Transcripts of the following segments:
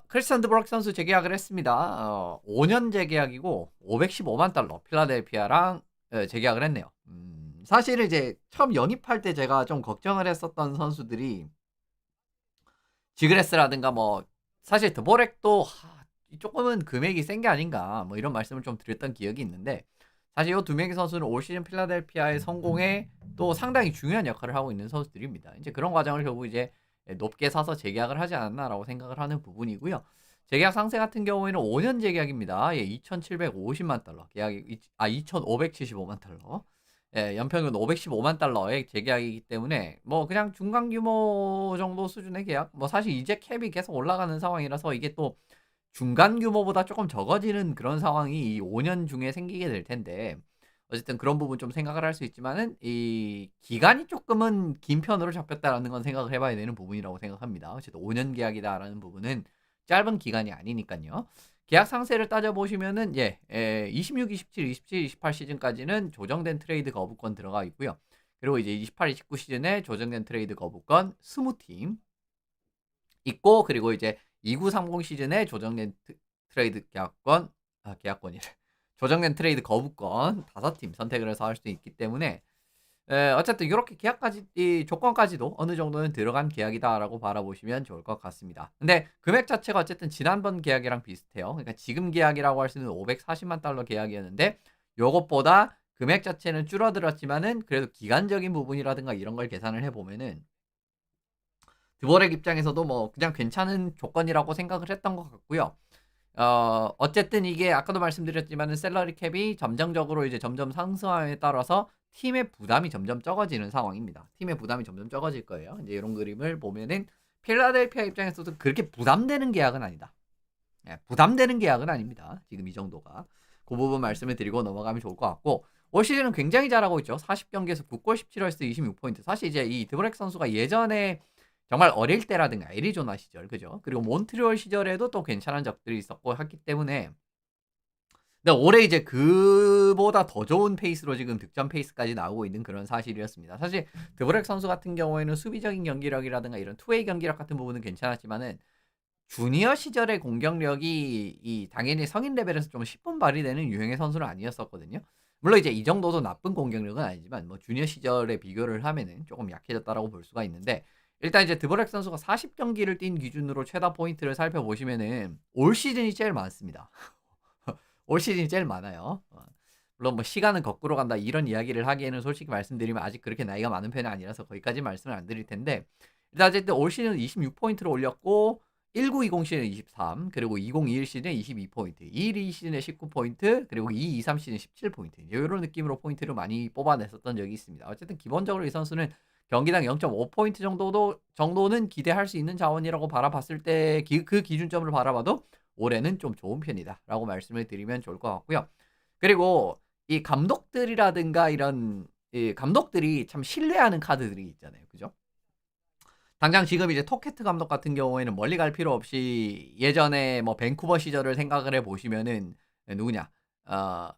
크리스찬 드보락 선수 재계약을 했습니다. 5년 재계약이고 $515만 필라델피아랑 재계약을 했네요. 사실은 이제 처음 영입할 때 제가 좀 걱정을 했었던 선수들이 지그레스라든가 뭐 사실 드보렉도 조금은 금액이 센 게 아닌가 뭐 이런 말씀을 좀 드렸던 기억이 있는데 사실 이 두 명의 선수는 올 시즌 필라델피아의 성공에 또 상당히 중요한 역할을 하고 있는 선수들입니다. 이제 그런 과정을 결국 이제 높게 사서 재계약을 하지 않았나라고 생각을 하는 부분이고요. 재계약 상세 같은 경우에는 5년 재계약입니다. 예, $2,750만 계약이 2,575만 달러. 예, 연평균 $515만 재계약이기 때문에 뭐 그냥 중간 규모 정도 수준의 계약. 뭐 사실 이제 캡이 계속 올라가는 상황이라서 이게 또 중간 규모보다 조금 적어지는 그런 상황이 이 5년 중에 생기게 될 텐데 어쨌든 그런 부분 좀 생각을 할 수 있지만은 이 기간이 조금은 긴 편으로 잡혔다라는 건 생각을 해봐야 되는 부분이라고 생각합니다. 어쨌든 5년 계약이다라는 부분은 짧은 기간이 아니니까요. 계약 상세를 따져보시면은 26, 27, 27, 28 시즌까지는 조정된 트레이드 거부권 들어가 있고요. 그리고 이제 28, 29 시즌에 조정된 트레이드 거부권 20팀 있고 그리고 이제 2930 시즌에 조정된 트레이드 계약권이래. 조정된 트레이드 거부권 5팀 선택을 해서 할 수 있기 때문에 어쨌든 이렇게 계약까지 이 조건까지도 어느 정도는 들어간 계약이다라고 바라보시면 좋을 것 같습니다. 근데 금액 자체가 어쨌든 지난번 계약이랑 비슷해요. 그러니까 지금 계약이라고 할 수 있는 $540만 계약이었는데 요것보다 금액 자체는 줄어들었지만은 그래도 기간적인 부분이라든가 이런 걸 계산을 해보면은 드보렉 입장에서도 뭐 그냥 괜찮은 조건이라고 생각을 했던 것 같고요. 어쨌든 이게 아까도 말씀드렸지만은 셀러리 캡이 점정적으로 이제 점점 상승함에 따라서 팀의 부담이 점점 적어지는 상황입니다. 팀의 부담이 점점 적어질 거예요. 이제 이런 그림을 보면은 필라델피아 입장에서도 그렇게 부담되는 계약은 아니다. 예, 부담되는 계약은 아닙니다. 지금 이 정도가. 그 부분 말씀을 드리고 넘어가면 좋을 것 같고 올 시즌은 굉장히 잘하고 있죠. 40경기에서 9골 17어시스트 26포인트. 사실 이제 이 드브렉 선수가 예전에 정말 어릴 때라든가 애리조나 시절, 그죠? 그리고 몬트리올 시절에도 또 괜찮은 적들이 있었고 했기 때문에 근데 올해 이제 그보다 더 좋은 페이스로 지금 득점 페이스까지 나오고 있는 그런 사실이었습니다. 사실 드브렉 선수 같은 경우에는 수비적인 경기력이라든가 이런 투웨이 경기력 같은 부분은 괜찮았지만은 주니어 시절의 공격력이 이 당연히 성인 레벨에서 좀 10분 발휘되는 유형의 선수는 아니었었거든요. 물론 이제 이 정도도 나쁜 공격력은 아니지만 뭐 주니어 시절에 비교를 하면은 조금 약해졌다라고 볼 수가 있는데 일단 이제 드보렉 선수가 40경기를 뛴 기준으로 최다 포인트를 살펴보시면은 올 시즌이 제일 많습니다. 올 시즌이 제일 많아요. 물론 뭐 시간은 거꾸로 간다 이런 이야기를 하기에는 솔직히 말씀드리면 아직 그렇게 나이가 많은 편이 아니라서 거기까지 말씀을 안 드릴 텐데 일단 어쨌든 올 시즌 26포인트를 올렸고 1920 시즌 23 그리고 2021 시즌 22포인트 21 시즌에 19포인트 그리고 223 시즌 17포인트 이런 느낌으로 포인트를 많이 뽑아냈었던 적이 있습니다. 어쨌든 기본적으로 이 선수는 경기당 0.5포인트 정도는 기대할 수 있는 자원이라고 바라봤을 때 그 기준점을 바라봐도 올해는 좀 좋은 편이다라고 말씀을 드리면 좋을 것 같고요. 그리고 이 감독들이라든가 이런 이 감독들이 참 신뢰하는 카드들이 있잖아요. 그죠? 당장 지금 이제 토케트 감독 같은 경우에는 멀리 갈 필요 없이 예전에 뭐 밴쿠버 시절을 생각을 해 보시면은 누구냐?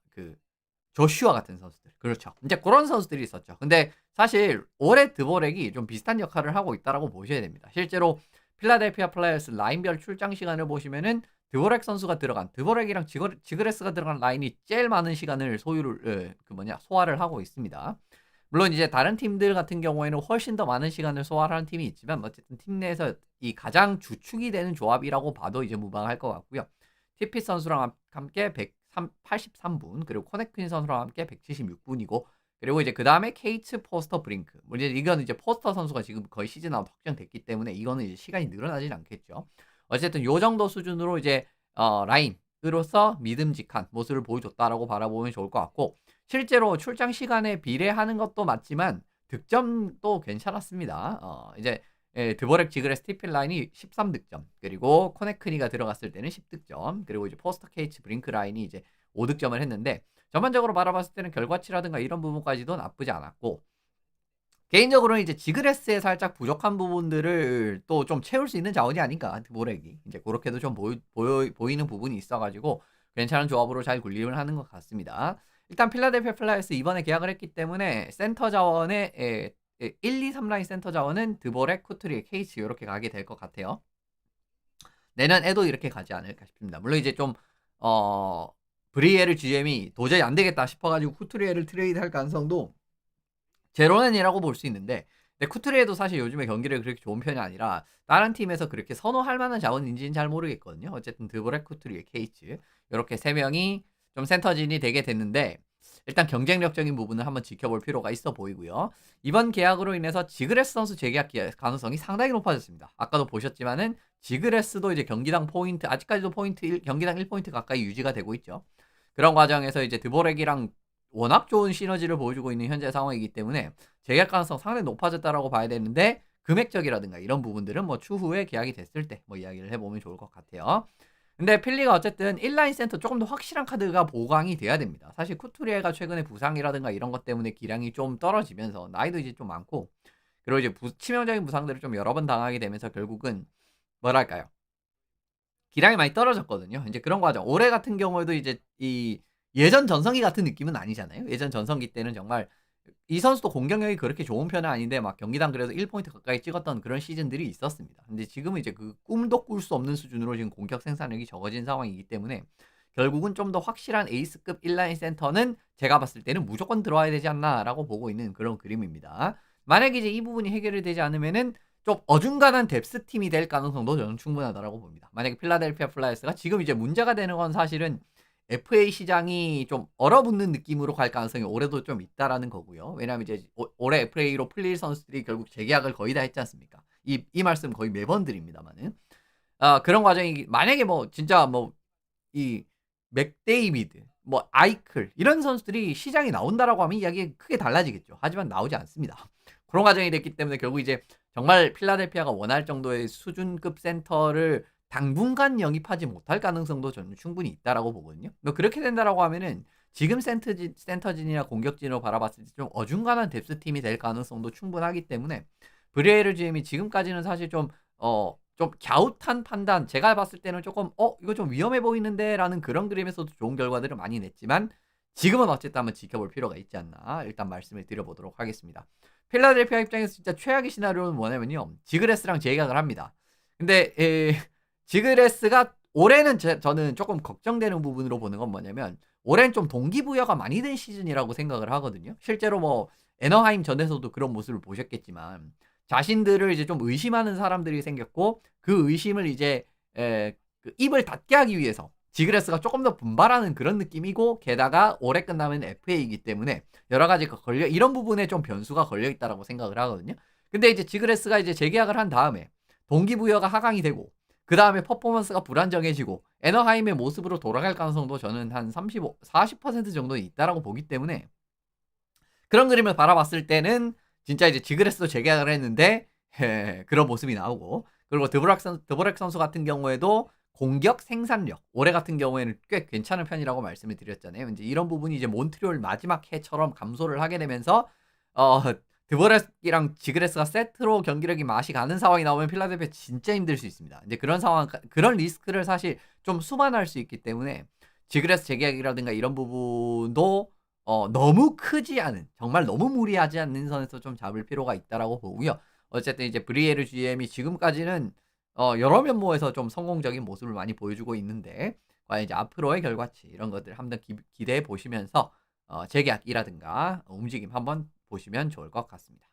그 조슈아 같은 선수들. 그렇죠. 이제 그런 선수들이 있었죠. 근데 사실 올해 드보렉이 좀 비슷한 역할을 하고 있다라고 보셔야 됩니다. 실제로 필라델피아 플라이어스 라인별 출장 시간을 보시면은 드보렉 선수가 들어간 드보렉이랑 지그레스가 들어간 라인이 제일 많은 시간을 소화를 하고 있습니다. 물론 이제 다른 팀들 같은 경우에는 훨씬 더 많은 시간을 소화를 하는 팀이 있지만 어쨌든 팀 내에서 이 가장 주축이 되는 조합이라고 봐도 이제 무방할 것 같고요. 티핏 선수랑 함께 183분 그리고 코네퀸 선수랑 함께 176분이고 그리고 이제 그 다음에 케이츠 포스터 브링크 이제 이거는 이제 포스터 선수가 지금 거의 시즌 아웃 확정됐기 때문에 이거는 이제 시간이 늘어나진 않겠죠. 어쨌든 요 정도 수준으로 이제 라인으로서 믿음직한 모습을 보여줬다라고 바라보면 좋을 것 같고 실제로 출장 시간에 비례하는 것도 맞지만 득점도 괜찮았습니다. 이제 드보렉 지그레 스티필 라인이 13득점 그리고 코네크니가 들어갔을 때는 10득점 그리고 이제 포스터 케이츠 브링크 라인이 이제 5득점을 했는데 전반적으로 바라봤을 때는 결과치라든가 이런 부분까지도 나쁘지 않았고 개인적으로는 이제 지그레스에 살짝 부족한 부분들을 또 좀 채울 수 있는 자원이 아닌가 드보렉이 이제 그렇게도 좀 보이는 부분이 있어가지고 괜찮은 조합으로 잘 군림을 하는 것 같습니다. 일단 필라델피아 플라이어스 이번에 계약을 했기 때문에 센터 자원의 1, 2, 3라인 센터 자원은 드보렉, 쿠트리, 케이츠 이렇게 가게 될 것 같아요. 내년에도 이렇게 가지 않을까 싶습니다. 물론 이제 좀 어 브리에르 GM이 도저히 안 되겠다 싶어 가지고 쿠투리에를 트레이드할 가능성도 제로는 아니라고 볼 수 있는데, 근데 쿠투리에도 사실 요즘에 경기력이 그렇게 좋은 편이 아니라 다른 팀에서 그렇게 선호할 만한 자원인지는 잘 모르겠거든요. 어쨌든 드보렉, 쿠투리에, 케이츠 요렇게 세 명이 좀 센터진이 되게 됐는데, 일단 경쟁력적인 부분을 한번 지켜볼 필요가 있어 보이고요. 이번 계약으로 인해서 지그레스 선수 재계약 가능성이 상당히 높아졌습니다. 아까도 보셨지만은 지그레스도 이제 경기당 포인트, 아직까지도 포인트 경기당 1포인트 가까이 유지가 되고 있죠. 그런 과정에서 이제 드보렉이랑 워낙 좋은 시너지를 보여주고 있는 현재 상황이기 때문에 재계약 가능성 상당히 높아졌다라고 봐야 되는데, 금액적이라든가 이런 부분들은 뭐 추후에 계약이 됐을 때 뭐 이야기를 해보면 좋을 것 같아요. 근데 필리가 어쨌든 1라인 센터 조금 더 확실한 카드가 보강이 돼야 됩니다. 사실 쿠투리에가 최근에 부상이라든가 이런 것 때문에 기량이 좀 떨어지면서 나이도 이제 좀 많고, 그리고 이제 치명적인 부상들을 좀 여러 번 당하게 되면서 결국은 뭐랄까요, 기량이 많이 떨어졌거든요. 이제 그런 과정. 올해 같은 경우에도 이제 이 예전 전성기 같은 느낌은 아니잖아요. 예전 전성기 때는 정말 이 선수도 공격력이 그렇게 좋은 편은 아닌데 막 경기당 그래도 1포인트 가까이 찍었던 그런 시즌들이 있었습니다. 근데 지금은 이제 그 꿈도 꿀 수 없는 수준으로 지금 공격 생산력이 적어진 상황이기 때문에 결국은 좀 더 확실한 에이스급 1라인 센터는 제가 봤을 때는 무조건 들어와야 되지 않나라고 보고 있는 그런 그림입니다. 만약에 이제 이 부분이 해결이 되지 않으면은 좀 어중간한 뎁스 팀이 될 가능성도 저는 충분하다라고 봅니다. 만약에 필라델피아 플라이어스가 지금 이제 문제가 되는 건 사실은 FA 시장이 좀 얼어붙는 느낌으로 갈 가능성이 올해도 좀 있다라는 거고요. 왜냐하면 이제 올해 FA로 풀릴 선수들이 결국 재계약을 거의 다 했지 않습니까? 이 말씀 거의 매번 드립니다만은. 그런 과정이 만약에 뭐 진짜 뭐 이 맥데이비드, 뭐 아이클 이런 선수들이 시장에 나온다라고 하면 이야기가 크게 달라지겠죠. 하지만 나오지 않습니다. 그런 과정이 됐기 때문에 결국 이제 정말 필라델피아가 원할 정도의 수준급 센터를 당분간 영입하지 못할 가능성도 저는 충분히 있다라고 보거든요. 뭐 그렇게 된다라고 하면은 지금 센터진이나 공격진으로 바라봤을 때 좀 어중간한 뎁스 팀이 될 가능성도 충분하기 때문에 브리에르 GM이 지금까지는 사실 좀 갸웃한 판단, 제가 봤을 때는 조금 이거 좀 위험해 보이는데라는 그런 그림에서도 좋은 결과들을 많이 냈지만, 지금은 어쨌든 한번 지켜볼 필요가 있지 않나 일단 말씀을 드려보도록 하겠습니다. 필라델피아 입장에서 진짜 최악의 시나리오는 뭐냐면요, 지그레스랑 재계약을 합니다. 근데 지그레스가 올해는 저는 조금 걱정되는 부분으로 보는 건 뭐냐면, 올해는 좀 동기부여가 많이 된 시즌이라고 생각을 하거든요. 실제로 뭐 애너하임 전에서도 그런 모습을 보셨겠지만 자신들을 이제 좀 의심하는 사람들이 생겼고, 그 의심을 이제 그 입을 닫게 하기 위해서 지그레스가 조금 더 분발하는 그런 느낌이고, 게다가 올해 끝나면 FA이기 때문에 여러 가지 이런 부분에 좀 변수가 걸려 있다라고 생각을 하거든요. 근데 이제 지그레스가 이제 재계약을 한 다음에 동기부여가 하강이 되고, 그 다음에 퍼포먼스가 불안정해지고 애너하임의 모습으로 돌아갈 가능성도 저는 한 35, 40% 정도 있다라고 보기 때문에, 그런 그림을 바라봤을 때는 진짜 이제 지그레스도 재계약을 했는데 그런 모습이 나오고, 그리고 드보렉 선수 같은 경우에도 공격 생산력 올해 같은 경우에는 꽤 괜찮은 편이라고 말씀을 드렸잖아요. 이제 이런 부분이 이제 몬트리올 마지막 해처럼 감소를 하게 되면서 어 드보렉이랑 지그레스가 세트로 경기력이 맛이 가는 상황이 나오면 필라델피아 진짜 힘들 수 있습니다. 이제 그런 상황, 그런 리스크를 사실 좀 수반할 수 있기 때문에 지그레스 재계약이라든가 이런 부분도 너무 크지 않은, 정말 너무 무리하지 않는 선에서 좀 잡을 필요가 있다라고 보고요. 어쨌든 이제 브리에르 GM이 지금까지는 여러 면모에서 좀 성공적인 모습을 많이 보여주고 있는데, 과연 이제 앞으로의 결과치 이런 것들 한번 기대해 보시면서 재계약이라든가 움직임 한번 보시면 좋을 것 같습니다.